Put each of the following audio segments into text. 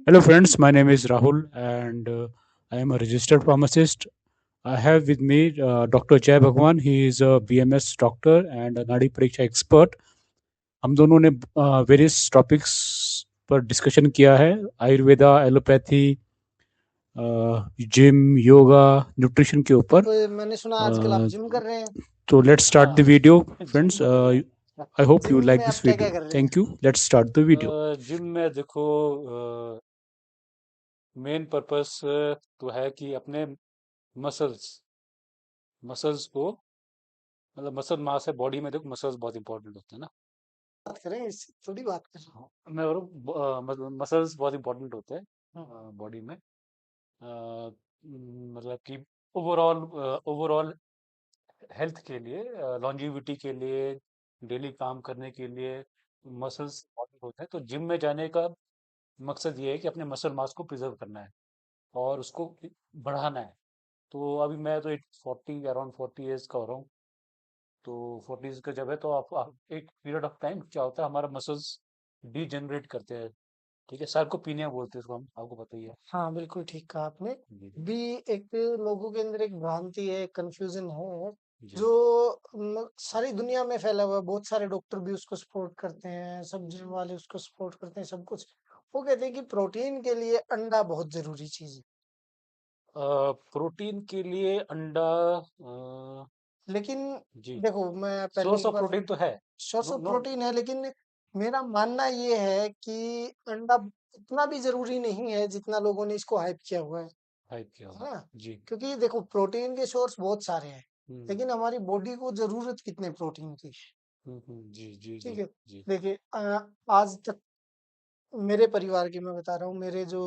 Hello, friends. My name is Rahul, and I am a registered pharmacist. I have with me Dr. Jay Bhagwan. He is a BMS doctor and a नाड़ी परीक्षा expert. हम दोनों ने various topics पर discussion किया है, Ayurveda, allopathy, gym, yoga, nutrition के ऊपर। मैंने सुना आजकल आप जिम कर रहे हैं। तो लेट्स स्टार्ट द हाँ वीडियो जिम फ्रेंड्स। कर रहे हैं। I hope you gym like में दिस आप क्या क्या वीडियो। कर रहे हैं? Thank you. Let's start the video. Gym में देखो, मेन पर्पस तो है कि अपने मसल्स मसल्स को, मतलब मसल मास है बॉडी में। देखो मसल्स बहुत इंपॉर्टेंट होते हैं ना। बात करें इससे थोड़ी बात कर रहा हूँ। मैं और मसल्स बहुत इंपॉर्टेंट होते हैं बॉडी में। मतलब कि ओवरऑल ओवरऑल हेल्थ के लिए, लॉन्जिविटी के लिए, डेली काम करने के लिए मसल्स इंपॉर्टेंट होते हैं। तो जिम में जाने का मकसद ये है कि अपने मसल मास को प्रिजर्व करना है और उसको बढ़ाना है। तो अभी मैं तो 40 अराउंड 40 ईयर्स का हो रहा हूँ। तो 40s का जब है तो आप एक पीरियड ऑफ टाइम क्या होता है, हमारा मसल्स डीजेनरेट करते हैं। ठीक है, सार्कोपीनिया बोलते हैं इसको हम, आपको पता ही है। हाँ, बिल्कुल ठीक कहा आपने। जी जी भी एक लोगों के अंदर एक भ्रांति है, कंफ्यूजन है, जी। जो सारी दुनिया में फैला हुआ है। बहुत सारे डॉक्टर भी उसको सपोर्ट करते हैं, सब जिम वाले उसको सपोर्ट करते हैं, सब कुछ। वो कहते हैं कि प्रोटीन के लिए अंडा बहुत जरूरी चीज है। प्रोटीन के लिए अंडा, अ, लेकिन जी, देखो, मैं पहले सोर्स एक ऑफ बार प्रोटीन तो है। Source no of no. Protein है, लेकिन मेरा मानना ये है कि अंडा उतना भी जरूरी नहीं है जितना लोगों ने इसको हाइप किया हुआ है। हाइप किया हुआ है ना? है। जी। क्योंकि देखो, प्रोटीन के सोर्स बहुत सारे हैं, हम्म लेकिन हमारी बॉडी को जरूरत कितने प्रोटीन की है। जी जी ठीक जी है। जी। देखिए, आज तक मेरे परिवार की मैं बता रहा हूँ। मेरे जो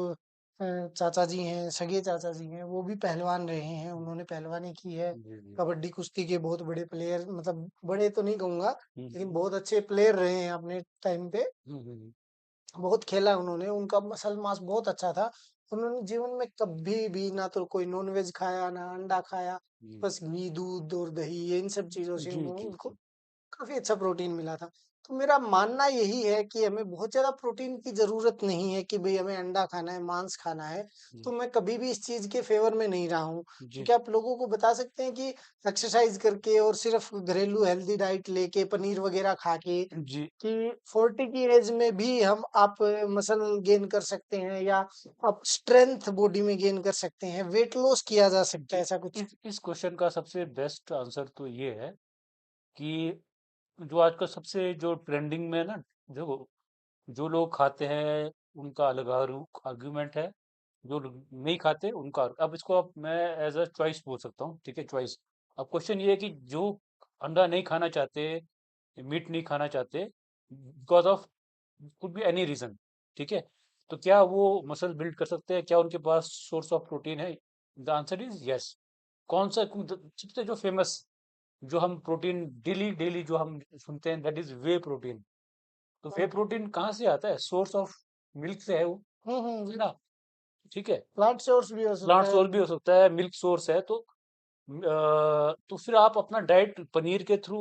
चाचा जी हैं, सगे चाचा जी हैं, वो भी पहलवान रहे हैं, उन्होंने पहलवानी की है। जी जी। कबड्डी कुश्ती के बहुत बड़े प्लेयर, मतलब बड़े तो नहीं कहूंगा, लेकिन हम्म बहुत अच्छे प्लेयर रहे हैं अपने टाइम पे। हम्म हम्म, बहुत खेला उन्होंने, उनका मसल मास बहुत अच्छा था। उन्होंने जीवन में कभी भी ना तो कोई नॉनवेज खाया, ना अंडा खाया। जी बस घी, दूध और दही, इन सब चीजों से जी जी उनको जी। काफी अच्छा प्रोटीन मिला था। तो मेरा मानना यही है कि हमें बहुत ज्यादा प्रोटीन की जरूरत नहीं है कि भाई हमें अंडा खाना है, मांस खाना है। जी तो मैं कभी भी इस चीज के फेवर में नहीं रहा हूँ। तो जी क्या आप लोगों को बता सकते हैं कि एक्सरसाइज करके और सिर्फ घरेलू हेल्दी डाइट लेके, पनीर वगैरह खा के, जी। कि 40 की एज में भी हम आप मसल गेन कर सकते हैं, या आप स्ट्रेंथ बॉडी में गेन कर सकते हैं, वेट लॉस किया जा सकता है, जी, ऐसा कुछ? इस क्वेश्चन का सबसे बेस्ट आंसर तो ये है कि जो आजकल सबसे जो ट्रेंडिंग में है ना, जो जो लोग खाते हैं उनका अलग आर्ग्यूमेंट है। जो लोग नहीं खाते उनका अब इसको अब मैं एज अ चॉइस बोल सकता हूँ। ठीक है, चॉइस। अब क्वेश्चन ये है कि जो अंडा नहीं खाना चाहते, मीट नहीं खाना चाहते, because of could be any reason. ठीक है, तो क्या वो मसल बिल्ड कर सकते हैं? क्या उनके पास सोर्स ऑफ प्रोटीन है? The answer is yes. कौन सा सबसे जो फेमस, जो हम प्रोटीन डेली डेली जो हम सुनते हैं, दैट इज वे प्रोटीन। तो वे प्रोटीन कहाँ से आता है? सोर्स ऑफ मिल्क से है वो, है हम्म। ना। ठीक है, प्लांट सोर्स भी हो प्लांट सकता है। सोर्स भी हो सकता है, मिल्क सोर्स है। तो फिर आप अपना डाइट पनीर के थ्रू,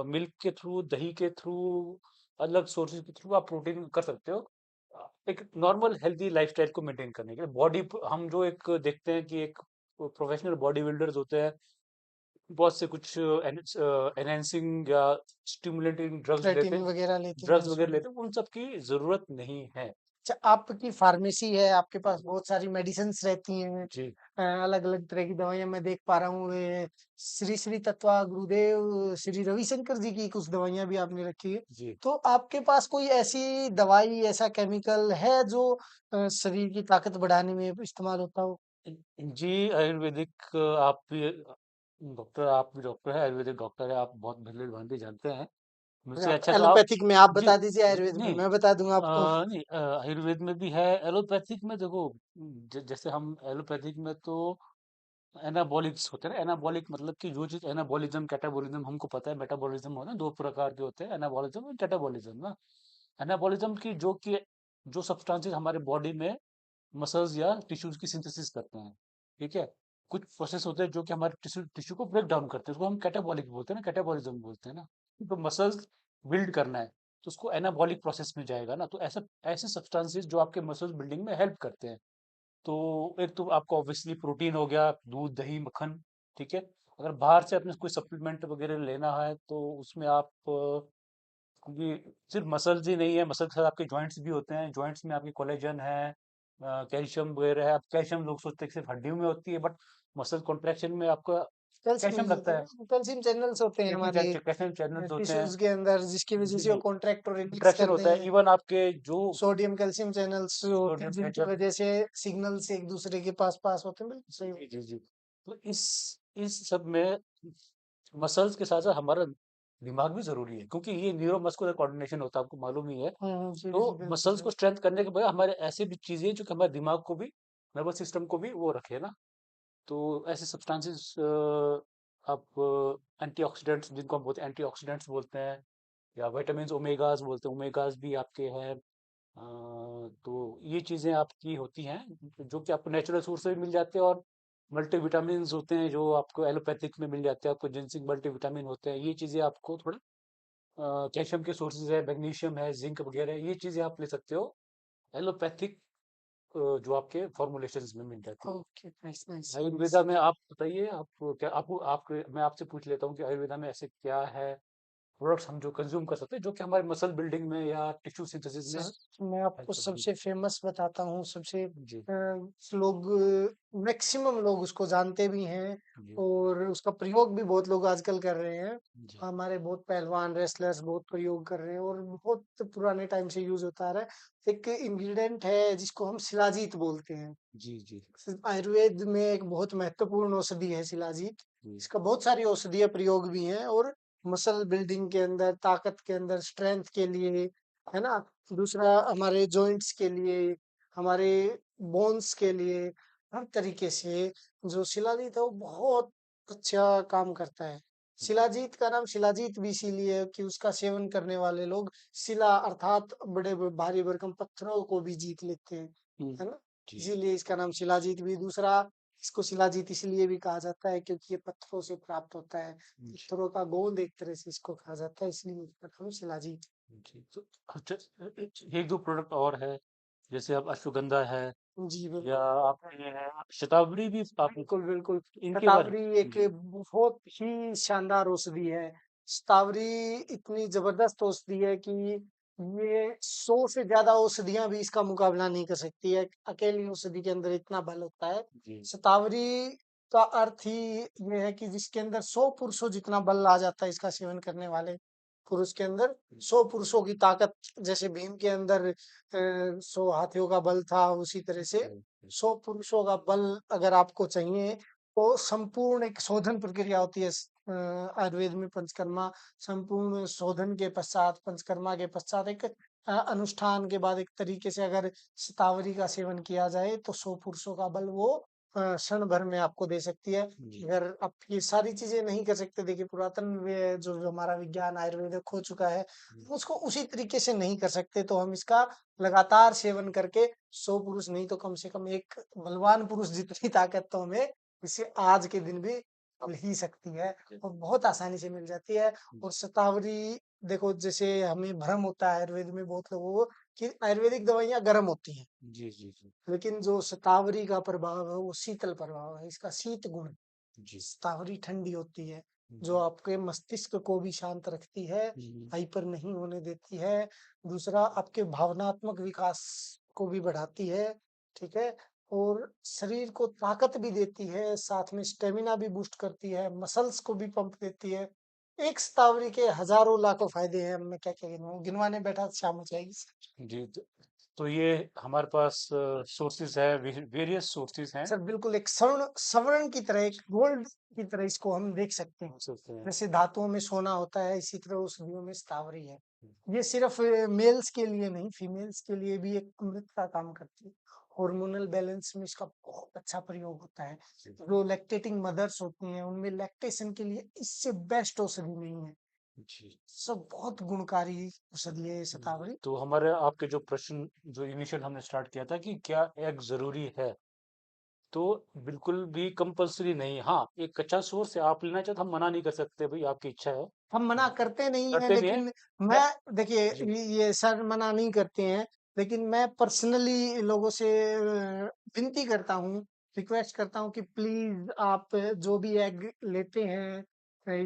मिल्क के थ्रू, दही के थ्रू, अलग सोर्सेज के थ्रू आप प्रोटीन कर सकते हो। एक नॉर्मल हेल्दी लाइफस्टाइल को मेंटेन करने के लिए बॉडी, हम जो एक देखते हैं कि एक प्रोफेशनल बॉडी बिल्डर्स होते हैं, बहुत से कुछ एनहेंसिंग या स्टिमुलेटिंग ड्रग्स लेते क्रेटिन हैं, वगैरह लेते हैं ड्रग्स वगैरह उसमें। लेते हैं, उन सब की जरूरत नहीं है। अच्छा, आपकी फार्मेसी है, आपके पास बहुत सारी मेडिसिन रहती हैं, जी अलग अलग तरह की दवाइयां मैं देख पा रहा हूँ। श्री श्री तत्वा गुरुदेव श्री रविशंकर जी की कुछ दवाइयां भी आपने रखी है। जी तो आपके पास कोई ऐसी दवाई, ऐसा केमिकल है जो शरीर की ताकत बढ़ाने में इस्तेमाल होता हो? जी। आयुर्वेदिक, आप भी डॉक्टर, आप भी डॉक्टर है, आयुर्वेदिक डॉक्टर है, आप बहुत भली भांति जानते हैं अगर मुझसे आप अच्छा। तो आप एलोपैथिक में आप जी बता दीजिए, जी आयुर्वेद में नहीं, मैं बता दूंगा आपको। नहीं, आयुर्वेद में भी है, एलोपैथिक में देखो। जैसे हम एलोपैथिक में तो एनाबॉलिक्स होते हैं ना। एनाबॉलिक मतलब कि जो चीज एनाबॉलिज्म कैटाबॉलिज्म हमको पता है। मेटाबॉलिज्म होता है, दो प्रकार के होते हैं, एनाबॉलिज्म और कैटाबॉलिज्म ना। एनाबॉलिज्म की जो सब्सटेंसेस हमारे बॉडी में मसल्स या टिश्यूज की सिंथेसिस करते हैं। ठीक है, कुछ प्रोसेस होते हैं जो कि हमारे टिश्यू टिश्यू को ब्रेक डाउन करते हैं, उसको हम कैटाबॉलिक बोलते हैं ना, कैटाबॉलिज्म बोलते हैं ना। तो मसल्स बिल्ड करना है, तो उसको एनाबॉलिक प्रोसेस में जाएगा ना, तो ऐसा ऐसे सब्सटेंसेस जो आपके मसल्स बिल्डिंग में हेल्प करते हैं। तो एक तो आपको ऑब्वियसली प्रोटीन हो गया, दूध दही मक्खन, ठीक है। अगर बाहर से अपने कोई सप्लीमेंट वगैरह लेना है तो उसमें आप क्योंकि सिर्फ मसल्स ही नहीं है, मसल के साथ आपके जॉइंट्स भी होते हैं, जॉइंट्स में आपकी कोलेजन है, कैल्शियम वगैरह है। अब कैल्शियम लोग सोचते हैं कि सिर्फ हड्डियों में होती है, बट मसल कॉन्ट्रैक्शन में आपका कैल्शियम कैल्शियम मिल जाता लगता है, है, कैल्शियम चैनल्स होते हैं हमारे कैल्शियम चैनल्स होते हैं। टिश्यूज के अंदर, जिसकी वजह जी से वो जी, कॉन्ट्रैक्ट और रिलैक्स इंट्रैक्शन करते होता है हैं। इवन आपके जो सोडियम कैल्शियम चैनल्स होते हैं सोडियम जिनकी कैल्शियम। वजह से सिग्नल्स एक दूसरे के पास पास होते हैं। बिल्कुल सही जी जी जी। तो इस सब में मसल्स के साथ साथ हमारा दिमाग भी जरूरी है, क्योंकि ये न्यूरो मस्कुलर कोऑर्डिनेशन होता है, आपको मालूम ही है। जी तो जी बिल्कुल मसल्स सही। को स्ट्रेंथ करने के बजाय हमारे ऐसे भी चीजें हैं जो कि हमारे दिमाग को भी, नर्वस सिस्टम को भी वो रखे ना। तो ऐसे सब्सटेंसेस आप एंटीऑक्सीडेंट्स, जिनको हम बोलते हैं एंटीऑक्सीडेंट्स बोलते हैं, या विटामिन ओमेगास बोलते हैं, ओमेगास भी आपके हैं। तो ये चीज़ें आपकी होती हैं जो कि आपको नेचुरल सोर्स से भी मिल जाते हैं, और मल्टीविटामिन होते हैं जो आपको एलोपैथिक में मिल जाते हैं, आपको जिंसिंग मल्टीविटामिन होते हैं। ये चीज़ें आपको थोड़ा कैल्शियम के सोर्सेज है, मैग्नीशियम है, जिंक वगैरह, ये चीज़ें आप ले सकते हो एलोपैथिक जो आपके फॉर्मुलेशंस में मिल जाती है। Okay, nice nice nice. Ayurveda में आप बताइए, आप क्या आप मैं आपसे पूछ लेता हूँ कि आयुर्वेदा में ऐसे क्या है प्रोडक्ट्स हम जो कंज्यूम कर सकते हैं जो कि हमारे मसल बिल्डिंग में या टिश्यू सिंथेसिस में सर मैं हेल्प आपको कर सके। सबसे फेमस बताता हूँ, सबसे जी लोग, मैक्सिमम लोग उसको जानते भी हैं जी और उसका प्रयोग भी बहुत लोग आजकल कर रहे हैं। जी हमारे बहुत पहलवान रेसलर्स बहुत प्रयोग कर रहे हैं और बहुत पुराने टाइम से यूज होता आ रहा है। एक इंग्रेडिएंट है जिसको हम शिलाजीत बोलते हैं। जी जी आयुर्वेद में एक बहुत महत्वपूर्ण औषधि है शिलाजीत। जी इसका बहुत सारी औषधीय प्रयोग भी हैं और मसल बिल्डिंग के अंदर, ताकत के अंदर, स्ट्रेंथ के लिए, है ना। दूसरा हमारे जॉइंट्स के लिए, हमारे बोन्स के लिए, हर तरीके से जो शिलाजीत है वो बहुत अच्छा काम करता है। शिलाजीत का नाम शिलाजीत भी इसीलिए है कि उसका सेवन करने वाले लोग शिला अर्थात बड़े भारी भरकम पत्थरों को भी जीत लेते हैं, हम्म, है ना। जी इसीलिए इसका नाम शिलाजीत भी। दूसरा, इसको शिलाजीत इसलिए भी कहा जाता है क्योंकि ये पत्थरों से प्राप्त होता है। जी पत्थरों का गोंद एक तरह से इसको कहा जाता है, इसलिए इसका नाम शिलाजीत। जी। तो अच्छा, एक दो प्रोडक्ट और है, जैसे आप अश्वगंधा है, जी या बिल्कुल। आपके शतावरी भी आप बिल्कुल बिल्कुल। इनके बारे शतावरी में। एक जी बहुत ही शानदार औषधि है। शतावरी इतनी जबरदस्त औषधि है कि ये 100 से ज्यादा औषधियां भी इसका मुकाबला नहीं कर सकती है। अकेली औषधि के अंदर इतना बल होता है। जी शतावरी का अर्थ ही ये है कि जिसके अंदर 100 पुरुषों जितना बल आ जाता है इसका सेवन करने वाले पुरुष के अंदर। 100 पुरुषों की ताकत, जैसे भीम के अंदर 100 हाथियों का बल था, उसी तरह से जी 100 पुरुषों का बल अगर आपको चाहिए तो संपूर्ण एक शोधन प्रक्रिया होती है। आयुर्वेद में पंचकर्मा, संपूर्ण शोधन के पश्चात, पंचकर्मा के पश्चात एक अनुष्ठान के बाद एक तरीके से अगर शतावरी का सेवन किया जाए तो 100 पुरुषों का बल वो क्षण भर में आपको दे सकती है। जी अगर आप ये सारी चीजें नहीं कर सकते, देखिए पुरातन जो हमारा विज्ञान आयुर्वेद खो चुका है, हम उसको उसी तरीके से नहीं कर सकते, तो हम इसका लगातार सेवन करके 100 पुरुष नहीं तो कम से कम एक बलवान पुरुष जितनी ताकत तो हमें इससे आज के दिन भी मिल ही सकती है और बहुत आसानी से मिल जाती है। और शतावरी, देखो जैसे हमें भ्रम होता है आयुर्वेद में बहुत लोगों को कि आयुर्वेदिक दवाइयां गर्म होती हैं, जी जी जी लेकिन जो शतावरी का प्रभाव है वो शीतल प्रभाव है, इसका शीत गुण है। जी शतावरी ठंडी होती है, जो जी आपके मस्तिष्क को भी शांत रखती है, जी हाइपर नहीं होने देती है। दूसरा, आपके भावनात्मक विकास को भी बढ़ाती है, ठीक है। और शरीर को ताकत भी देती है, साथ में स्टेमिना भी बूस्ट करती है, मसल्स को भी पंप देती है। एक शतावरी के हजारों लाखों फायदे हैं, मैं क्या क्या गिनवाऊं, गिनवाने बैठा तो शाम हो जाएगी। जी। तो ये हमारे पास सोर्सेज है, वेरियस सोर्सेज हैं। सर बिल्कुल एक स्वर्ण स्वर्ण की तरह, एक गोल्ड की तरह इसको हम देख सकते हैं। हो सकते हैं। जैसे धातुओं में सोना होता है, इसी तरह औषधियों में स्थावरी है। ये सिर्फ मेल्स के लिए नहीं, फीमेल्स के लिए भी एक अमृत का काम करती है। हार्मोनल बैलेंस में इसका बहुत अच्छा प्रयोग होता है। जो लैक्टेटिंग मदर्स होती हैं उनमें लैक्टेशन के लिए इससे बेस्ट औषधि नहीं है। जी सब बहुत गुणकारी औषधि है ये शतावरी। तो हमारे आपके जो प्रश्न जो इनिशियल हमने स्टार्ट किया था कि क्या एग जरूरी है, तो बिल्कुल भी कंपलसरी नहीं। हाँ, एक कच्चा सोर्स है, आप लेना चाहते तो हम मना नहीं कर सकते, भाई आपकी इच्छा है। हम मना करते नहीं हैं, करते नहीं है। लेकिन मैं मैं देखिए जी ये सर मना नहीं करते हैं, लेकिन मैं पर्सनली लोगों से विनती करता हूँ, रिक्वेस्ट करता हूँ कि प्लीज आप जो भी एग लेते हैं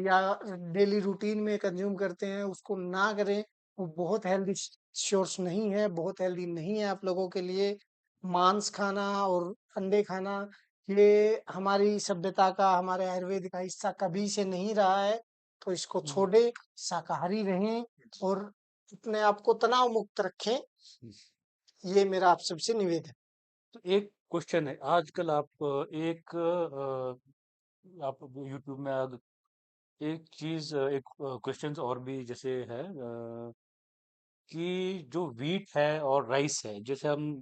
या डेली रूटीन में कंज्यूम करते हैं उसको ना करें। वो बहुत हेल्दी सोर्स नहीं है, बहुत हेल्दी नहीं है आप लोगों के लिए। मांस खाना और अंडे खाना ये हमारी सभ्यता का, हमारे आयुर्वेद का हिस्सा कभी से नहीं रहा है। तो इसको हम्म, छोड़े, शाकाहारी रहें और अपने आप को तनाव मुक्त रखें। हम्म। ये मेरा आप सबसे निवेदन। तो एक क्वेश्चन है, आजकल आप आप यूट्यूब में एक चीज, एक क्वेश्चन और भी जैसे है कि जो वीट है और राइस है, जैसे हम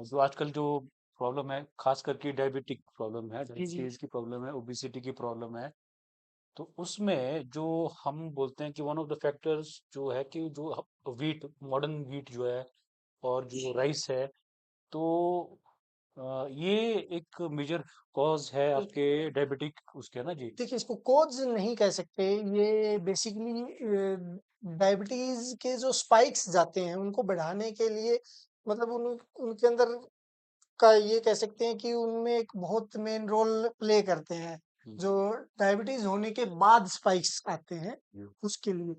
जो आजकल जो प्रॉब्लम है, खास करके डायबिटिक प्रॉब्लम है, जी, जी। डायबिटीज की प्रॉब्लम है, ओबिसिटी की प्रॉब्लम है, तो उसमें जो हम बोलते हैं कि वन ऑफ द फैक्टर्स जो है कि जो वीट, मॉडर्न वीट जो है और जो राइस है, तो ये एक मेजर कॉज है आपके डायबिटिक उसके ना जी। देखिए इसको कोज नहीं कह सकते, ये बेसिकली डायबिटीज के जो स्पाइक्स जाते हैं उनको बढ़ाने के लिए, मतलब उनके अंदर का ये कह सकते हैं कि उनमें एक बहुत मेन रोल प्ले करते हैं। हम्म, जो डायबिटीज होने के बाद स्पाइक्स आते हैं हम्म। उसके लिए।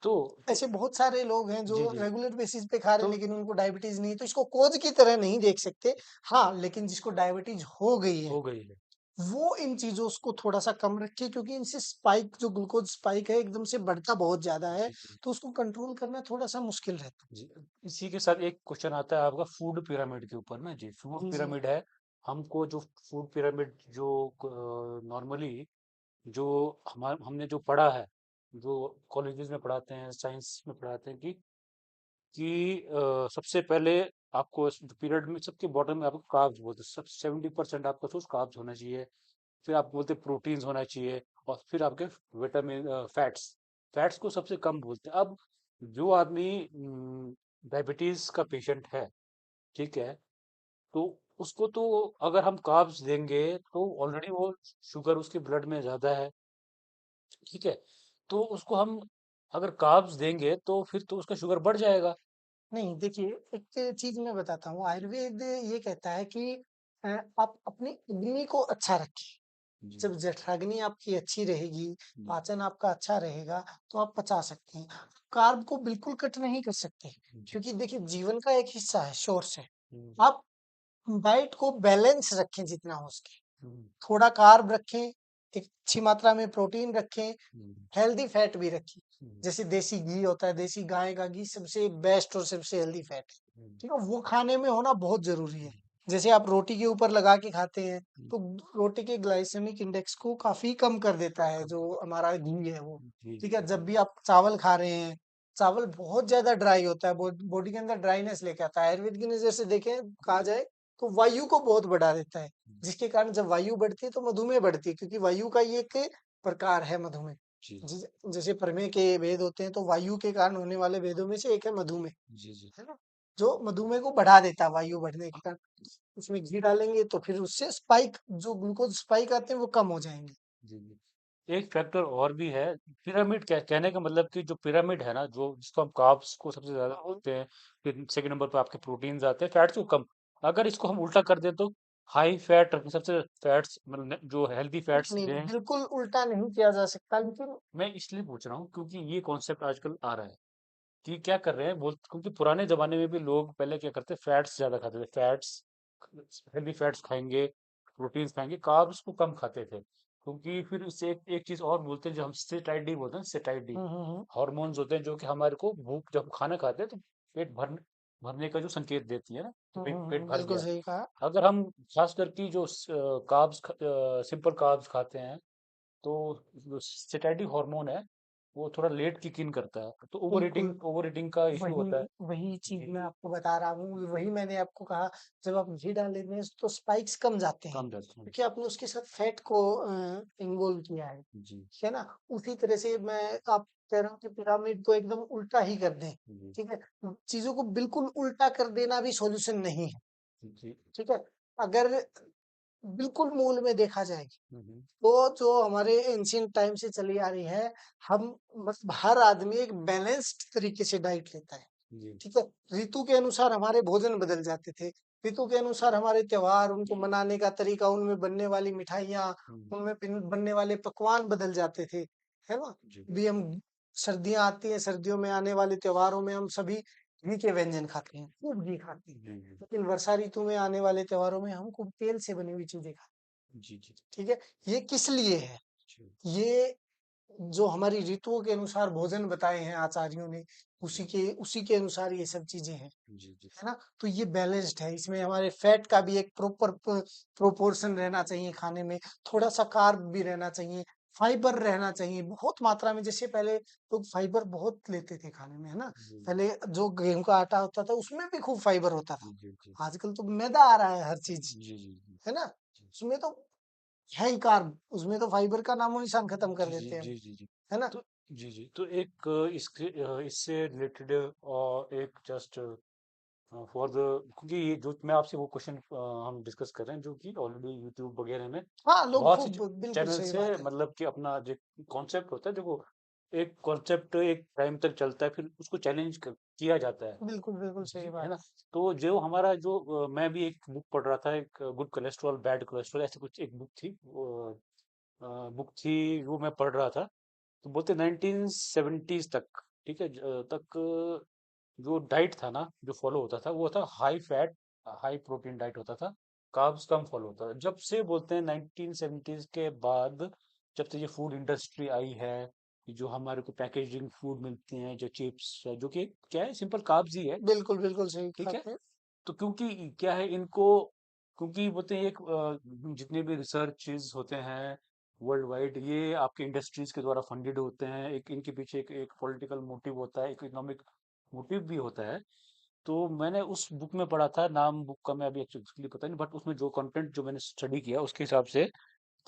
तो ऐसे बहुत सारे लोग हैं जो जी जी, रेगुलर बेसिस पे खा रहे तो हैं लेकिन उनको डायबिटीज नहीं है, तो इसको कोज की तरह नहीं देख सकते। हाँ, लेकिन जिसको डायबिटीज हो गई है हो गई है। वो इन चीजों को थोड़ा सा कम रखे, क्योंकि इनसे स्पाइक, जो ग्लूकोज स्पाइक है, एकदम से बढ़ता बहुत ज्यादा है, जी जी तो उसको कंट्रोल करना थोड़ा सा मुश्किल रहता जी। इसी के साथ एक क्वेश्चन आता है आपका फूड पिरामिड के ऊपर ना जी। फूड है। जी, जी। पिरामिड है, हमको जो फूड पिरामिड जो नॉर्मली जो हमने जो पढ़ा है, जो कॉलेजेस में पढ़ाते हैं, साइंस में पढ़ाते हैं कि सबसे पहले आपको पीरियड में सबके बॉटम में आपको कार्ब्स बोलते हैं, सब 70% आपका सोर्स कार्ब्स होना चाहिए। फिर आप बोलते हैं प्रोटीन्स होना चाहिए, और फिर आपके विटामिन, फैट्स, फैट्स को सबसे कम बोलते हैं। अब जो आदमी डायबिटीज का पेशेंट है, ठीक है, तो उसको तो अगर हम कार्ब्स देंगे तो ऑलरेडी वो शुगर उसके ब्लड में ज्यादा है, ठीक है, तो उसको हम अगर कार्ब्स देंगे तो फिर तो उसका शुगर बढ़ जाएगा। नहीं, देखिए एक चीज मैं बताता हूँ, आयुर्वेद ये कहता है कि आप अपनी अग्नि को अच्छा रखें। जी जब जठराग्नि आपकी अच्छी रहेगी, जी पाचन आपका अच्छा रहेगा, तो आप पचा सकते हैं। कार्ब को बिल्कुल कट नहीं कर सकते, जी। क्योंकि देखिए जीवन का एक हिस्सा है, सोर्स है। हम्म, आप डाइट को बैलेंस रखें जितना हो सके। हम्म, थोड़ा कार्ब रखें, एक अच्छी मात्रा में प्रोटीन रखें, हम्म, हेल्दी फैट भी रखें। हम्म, जैसे देसी घी होता है, देसी गाय का घी सबसे बेस्ट और सबसे हेल्दी फैट है। हम्म, ठीक है, वो खाने में होना बहुत जरूरी है। जैसे आप रोटी के ऊपर लगा के खाते हैं, हम्म, तो रोटी के ग्लाइसेमिक इंडेक्स को काफी कम कर देता है कम, जो हमारा घी है वो। जी ठीक जी। है, जब भी आप चावल खा रहे हैं, चावल बहुत ज्यादा ड्राई होता है, बॉडी के अंदर ड्राइनेस लेके आता है। आयुर्वेद की नजर से देखें, कहा जाए तो वायु को बहुत बढ़ा देता है, जिसके कारण जब वायु बढ़ती है तो मधुमेह बढ़ती है, क्योंकि वायु का ये एक प्रकार है मधुमेह। जी जैसे प्रमेय के भेद होते हैं, तो वायु के कारण होने वाले भेदों में से एक है मधुमेह, जी जी है ना, जो मधुमेह को बढ़ा देता है वायु बढ़ने के कारण। उसमें घी डालेंगे तो फिर उससे स्पाइक, जो ग्लूकोज स्पाइक आते हैं, वो कम हो जाएंगे। जी जी। एक फैक्टर और भी है, पिरामिड, कहने का मतलब कि जो पिरामिड है ना, जो जिसको हम कार्ब्स को सबसे ज्यादा बोलते हैं, फिर सेकंड नंबर पर आपके प्रोटीन्स आते हैं, फैट्स को कम। अगर इसको हम उल्टा कर दें तो हाई फैट रखें, सबसे फैट्स मतलब जो हेल्दी नहीं, फैट्स नहीं, दें। बिल्कुल उल्टा नहीं किया जा सकता, लेकिन मैं इसलिए पूछ रहा हूँ क्योंकि ये कॉन्सेप्ट आजकल आ रहा है कि क्या कर रहे हैं बोल, क्योंकि पुराने जमाने में भी लोग पहले क्या करते, फैट्स ज्यादा खाते थे, फैट्स, हेल्दी फैट्स खाएंगे, प्रोटीन्स खाएंगे, कार्ब्स को कम खाते थे, क्योंकि फिर इससे एक चीज और बोलते हैं जो हम सेटाइडी बोलते हैं, सेटाइडी हम्म। हॉर्मोन्स होते हैं जो कि हमारे को भूख, जब खाना खाते हैं तो पेट भरने का जो संकेत देती है ना, कि पेट भर बिल्कुल गया। सही कहा। अगर हम खास करके जो कार्ब्स, सिंपल कार्ब्स खाते हैं, तो जो सेटाइडी हार्मोन है वो थोड़ा लेट किक इन करता है, तो बिल्कुल, ओवर ईटिंग का इश्यू वही होता है। वही चीज जी, मैं आपको बता रहा हूँ, वही मैंने आपको कहा। जब आप घी डाल देते हैं तो स्पाइक्स कम जाते हैं, कम जाते हैं। क्योंकि आपने उसके साथ फैट को इन्वॉल्व किया है। जी है ना। उसी तरह से मैं आप कह रहा हूँ कि पिरामिड को एकदम उल्टा ही कर दें। जी ठीक है, चीजों को बिल्कुल उल्टा कर देना भी सॉल्यूशन नहीं है। जी ठीक है, अगर बिल्कुल मूल में देखा जाएगी, हम्म, तो जो हमारे एंशिएंट टाइम से चली आ रही है, हम मतलब हर आदमी एक बैलेंस्ड तरीके से डाइट लेता है। जी ठीक है, ऋतु के अनुसार हमारे भोजन बदल जाते थे, ऋतु के अनुसार हमारे त्योहार, उनको मनाने का तरीका, उनमें बनने वाली मिठाइयाँ, उनमें बनने वाले पकवान बदल जाते थे, है ना? जी भी हम सर्दियाँ आती हैं, सर्दियों में आने वाले त्योहारों में हम सभी घी के व्यंजन खाते हैं, खूब घी खाते हैं। जी लेकिन वर्षा ऋतु में आने वाले त्योहारों में हम खूब तेल से बनी हुई चीजें खाते जी जी हैं। ठीक है, ये किस लिए है? जी ये जो हमारी ऋतुओं के अनुसार भोजन बताए हैं आचार्यों ने, उसी के अनुसार ये सब चीजें हैं, जी जी है ना? तो ये बैलेंस्ड है, इसमें हमारे फैट का भी एक प्रॉपर प्रोपोर्शन रहना चाहिए खाने में, थोड़ा सा कार्ब भी रहना चाहिए, फाइबर रहना चाहिए बहुत मात्रा में। जैसे पहले लोग फाइबर बहुत लेते थे खाने में, है ना? जी पहले जो गेहूं का आटा होता था उसमें भी खूब फाइबर होता था। जी जी आजकल तो मैदा आ रहा है हर चीज, जी जी जी है ना? जी उसमें तो है ही कार्ब, उसमें तो फाइबर का नामो निशान खत्म कर जी जी देते हैं हम, जी जी जी है ना? तो जी जी तो एक इससे रिलेटेड और एक जस्ट फॉर द, क्योंकि ये जो मैं आपसे वो क्वेश्चन हम डिस्कस कर रहे हैं जो कि ऑलरेडी यूट्यूब वगैरह में हाँ, लोग बहुत खूब सी बिल्कुल चैनल सही से बात है। मतलब कि अपना जो कॉन्सेप्ट होता है, देखो एक कॉन्सेप्ट एक टाइम तक चलता है, फिर उसको चैलेंज किया जाता है बिल्कुल, बिल्कुल सही है बात ना। है। तो जो हमारा जो मैं भी एक बुक पढ़ रहा था, एक गुड कोलेस्ट्रॉल बैड कोलेस्ट्रॉल ऐसे कुछ एक बुक थी, वो मैं पढ़ रहा था। तो बोलते 1970s तक, ठीक है, तक जो डाइट था ना जो फॉलो होता था वो था high fat high protein diet होता था, कार्ब्स कम फॉलो होता था। जब से बोलते हैं 1970s के बाद, जब से ये फूड इंडस्ट्री आई है, ये जो हमारे को पैकेजिंग फूड मिलते हैं, जो चिप्स है, जो कि क्या है, सिंपल कार्ब्स ही है, बिल्कुल, बिल्कुल सही ठीक है। बात है। तो क्योंकि क्या है इनको, क्योंकि बोलते हैं एक जितने भी रिसर्चेज होते हैं वर्ल्ड वाइड, ये आपके इंडस्ट्रीज के द्वारा फंडेड होते हैं, एक इनके पीछे एक पॉलिटिकल मोटिव होता है, एक इकोनॉमिक मोटिव भी होता है। तो मैंने उस बुक में पढ़ा था, नाम बुक का मैं अभी एक्चुअली पता नहीं, बट उसमें जो कंटेंट जो मैंने स्टडी किया उसके हिसाब से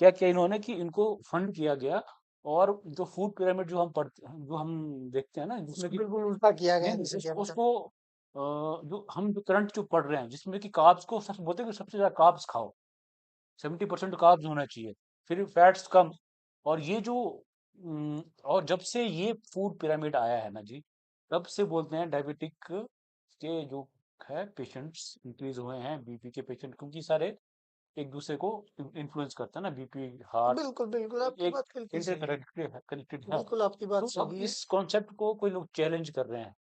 क्या किया इन्होंने कि इनको फंड किया गया, और जो फूड पिरामिड जो हम पढ़ते जो हम देखते हैं ना, जिसमें उसको कि बिल्कुल उल्टा किया गया नहीं है नहीं जैसे कि उसको आप उसको जो हम जो करंट जो पढ़ रहे हैं जिसमें कि कार्ब्स को सब बोलते हैं कि सबसे ज्यादा कार्ब्स खाओ, 70% कार्ब्स होना चाहिए, फिर फैट्स कम। और ये जो और जब से ये फूड पिरामिड आया है ना जी, तब से बोलते हैं डायबिटिक के जो है पेशेंट्स इंक्रीज हुए हैं, बीपी के पेशेंट, क्योंकि सारे एक दूसरे को इन्फ्लुएंस करता है ना, बीपी हार्ट बिल्कुल, बिल्कुल आपकी एक बात बिल्कुल सही है। इंटरकनेक्टेड कनेक्टेड है। बिल्कुल आपकी बात तो अब सही है। इस कॉन्सेप्ट को कोई लोग चैलेंज कर रहे हैं,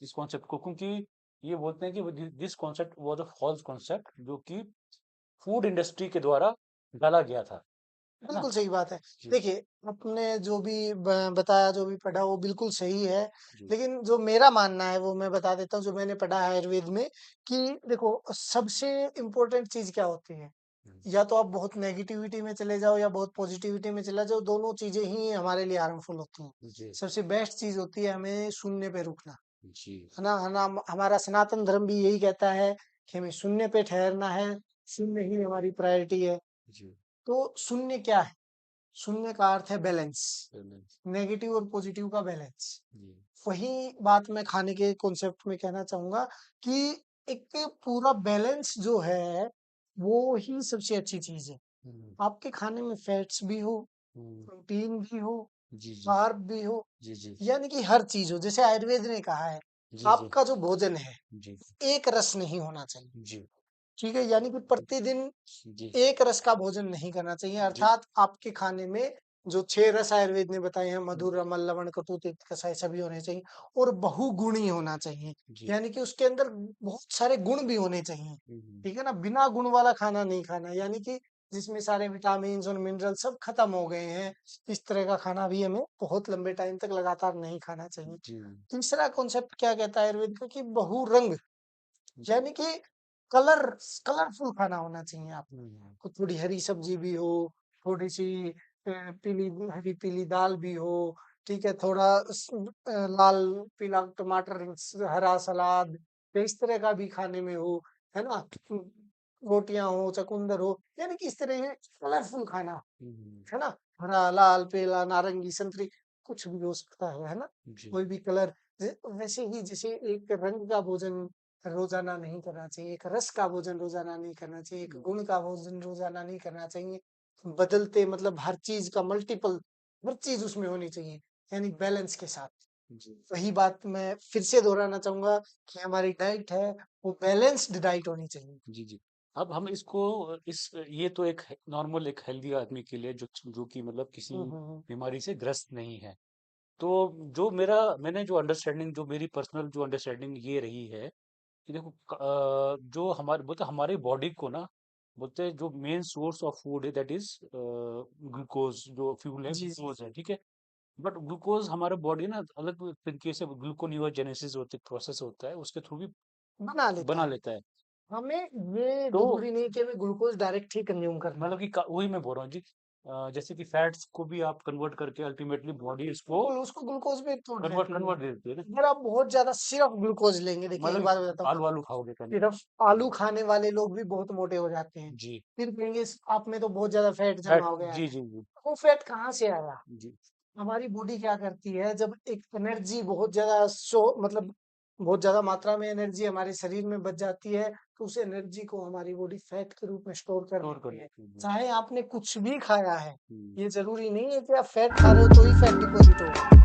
इस कॉन्सेप्ट को, क्योंकि ये बोलते हैं कि this concept was a false concept जो कि फूड इंडस्ट्री के द्वारा डाला गया था, है ना। बिल्कुल सही बात है। जी देखिए, आपने जो भी बताया, जो भी पढ़ा वो बिल्कुल सही है। जी लेकिन जो मेरा मानना है वो मैं बता देता हूँ, जो मैंने पढ़ा है आयुर्वेद में, कि देखो सबसे इम्पोर्टेंट चीज़ क्या होती है? हम्म, या तो आप बहुत नेगेटिविटी में चले जाओ या बहुत पॉजिटिविटी में चला जाओ, दोनों चीज़ें ही हमारे लिए हार्मफुल होती हैं। जी सबसे बेस्ट चीज़ होती है हमें शून्य पे रुकना, जी है ना? हमारा सनातन धर्म भी यही कहता है कि हमें शून्य पे ठहरना है, शून्य ही हमारी प्रायोरिटी है। जी तो शून्य क्या है? शून्य का अर्थ है बैलेंस, पेमेंट, नेगेटिव और पॉजिटिव का बैलेंस। जी वही बात मैं खाने के कॉन्सेप्ट में कहना चाहूंगा कि एक पूरा बैलेंस जो है वो ही सबसे अच्छी चीज है। हम्म, आपके खाने में फैट्स भी हो, हम्म, प्रोटीन भी हो, जी जी कार्ब भी हो, जी जी यानी कि हर चीज हो। जैसे आयुर्वेद ने कहा है, जी जी आपका जो भोजन है जी एक रस नहीं होना चाहिए। जी ठीक है, यानी कि प्रतिदिन जी एक रस का भोजन नहीं करना चाहिए, जी अर्थात आपके खाने में जो 6 रस आयुर्वेद ने बताए हैं, मधुर, अम्ल, लवण, कटु, तिक्त, कसाय, सभी होने चाहिए, और बहुगुणी होना चाहिए। जी यानी कि उसके अंदर बहुत सारे गुण भी होने चाहिए। हम्म, ठीक है ना? बिना गुण वाला खाना नहीं खाना, यानी कि जिसमें सारे विटामिन और मिनरल सब खत्म हो गए हैं, इस तरह का खाना भी हमें बहुत लंबे टाइम तक लगातार नहीं खाना चाहिए। जी तीसरा कॉन्सेप्ट क्या कहता है आयुर्वेद का, कि बहुरंग, यानी कि कलर कलरफुल खाना होना चाहिए हम्म, आपको। थोड़ी हरी सब्जी भी हो, थोड़ी सी पीली हरी पीली दाल भी हो, ठीक है, थोड़ा लाल पीला टमाटर, हरा सलाद, तो इस तरह का भी खाने में हो, है ना? रोटियां हो, चकुंदर हो, यानी कि इस तरह कलरफुल खाना, हम्म, है ना? हरा, लाल, पीला, नारंगी, संतरी, कुछ भी हो सकता है ना? जी कोई भी कलर। वैसे ही जैसे एक रंग का भोजन रोजाना नहीं करना चाहिए, एक रस का भोजन रोजाना नहीं करना चाहिए, एक गुण का भोजन रोजाना नहीं करना चाहिए। बदलते मतलब हर चीज का मल्टीपल, हर चीज उसमें होनी चाहिए, यानी बैलेंस के साथ। जी वही बात मैं फिर से दोहराना चाहूंगा कि हमारी डाइट है वो बैलेंस्ड डाइट होनी चाहिए। जी जी। अब हम इसको इस ये तो एक नॉर्मल एक हेल्दी आदमी के लिए जो कि मतलब किसी हम्म। बीमारी से ग्रस्त नहीं है। तो जो मैंने जो अंडरस्टैंडिंग जो मेरी पर्सनल जो अंडरस्टैंडिंग ये रही है कि देखो जो हमारे बोलते हमारी बॉडी को ना बोलते हैं जो मेन सोर्स ऑफ फूड है दैट इज ग्लूकोज, जो फ्यूल है जी जी ग्लूकोज है, ठीक है। बट ग्लूकोज हमारे बॉडी ना अलग तरीके से ग्लूकोनियोजेनेसिस होती प्रोसेस होता है, उसके थ्रू भी बना लेता बना है। लेता है। हमें ये तो जरूरी नहीं कि हमें ग्लूकोज डायरेक्ट ही कंज्यूम करना है। मतलब कि वही मैं बोल रहा हूँ जी। जैसे कि फैट्स को भी आप कन्वर्ट करके अल्टीमेटली बॉडी इसको बिल्कुल उसको ग्लूकोज में तोड़ कन्वर्ट देती है। कन्वर्ट दे देती है ना। अगर आप बहुत ज्यादा सिर्फ ग्लूकोज लेंगे, देखिए एक मतलब बात कि बताता हूँ, आलू आलू खाओगे पहले। सिर्फ आलू खाने वाले लोग भी बहुत मोटे हो जाते हैं। जी फिर कहेंगे आप में तो बहुत ज्यादा फैट जमा फैट, हो गया है। जी जी जी वो फैट कहाँ से आया? जी हमारी बॉडी क्या करती है, जब एक एनर्जी बहुत ज्यादा मतलब बहुत ज्यादा मात्रा में एनर्जी हमारे शरीर में बच जाती है, तो उस एनर्जी को हमारी बॉडी फैट के रूप में स्टोर कर स्टोर कर लेती है। लेती है। चाहे आपने कुछ भी खाया है, हम्म, ये जरूरी नहीं है कि आप फैट खा रहे हो तो ही फैट डिपॉजिट होगा।